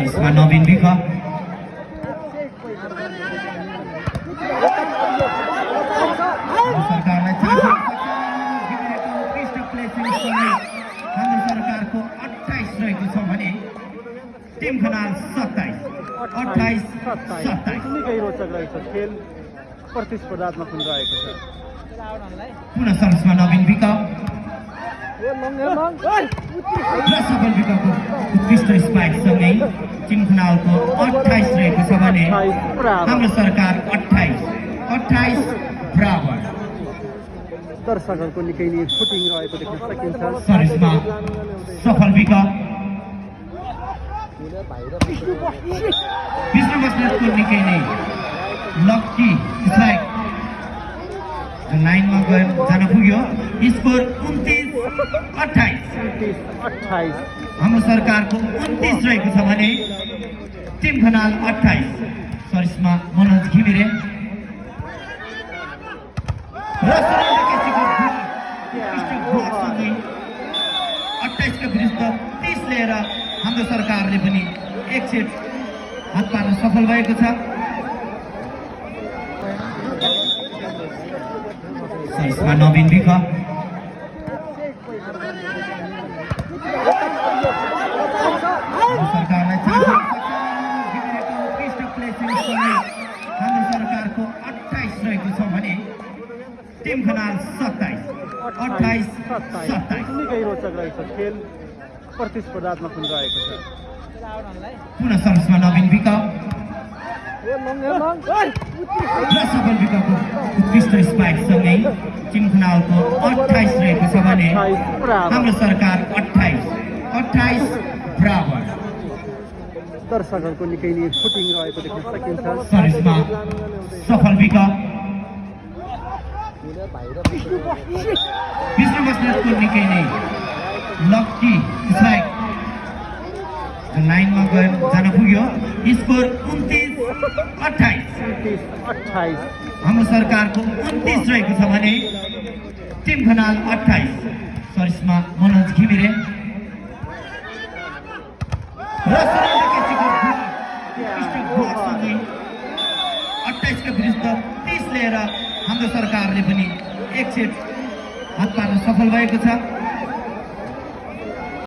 यसमा नवीन विक सरकारलाई हाम्रो सरकारको 28 रहेको छ भने टिम खनाल 27 28 27 निकै रोचक रहेछ खेल प्रतिस्पर्धात्मक हुन रहेको छ पुनः सर्भिसमा नवीन विक सफल विकको उत्कृष्ट स्पाइकसँगै टिम खनालको 28 रहेको छ भने हाम्रो सरकार 28 बराबर दर्शकहरूको निकै नै फुटिङ रहेको देख्न सकिन्छ सर्भिसमा सफल विक विष्णु बस्नेतको निकै नै लक्की स्ट्राइक लाइनमा जान पुग्यो स्कोर 29-28 हाम्रो सरकारको 29 रहेको छ भने टिम खनाल 28 सर्भिसमा मनोज घिमिरे र 28 का विरुद्ध 30 लिएर हाम्रो सरकारले पनि एक सेट हात पार्न सफल भएको छ सर्भिसमा नवीन विक सरकारलाई हाम्रो सरकारको 28 रहेको छ भने टिम खनाल 27 28 27 निकै रोचक रहेछ खेल प्रतिस्पर्धात्मक हुन रहेको छ पुनः सर्भिसमा नवीन विक सफल विकको उत्कृष्ट स्पाइकसँगै टिम खनालको 28 रहेको छ भने हाम्रो सरकार 28 बराबर दर्शकहरूको निकै नै फुटिङ रहेको देख्न सकिन्छ सर्भिसमा सफल विक विष्णु बस्नेतको निकै नै लक्की स्ट्राइक लाइनमा जान पुग्यो स्कोर 29-28 हाम्रो सरकारको 29 रहेको छ भने टिम खनाल 28 सर्भिसमा मनोज घिमिरे र 28 का विरुद्ध 30 लिएर हाम्रो सरकारले पनि एक सेट हात पार्न सफल भएको छ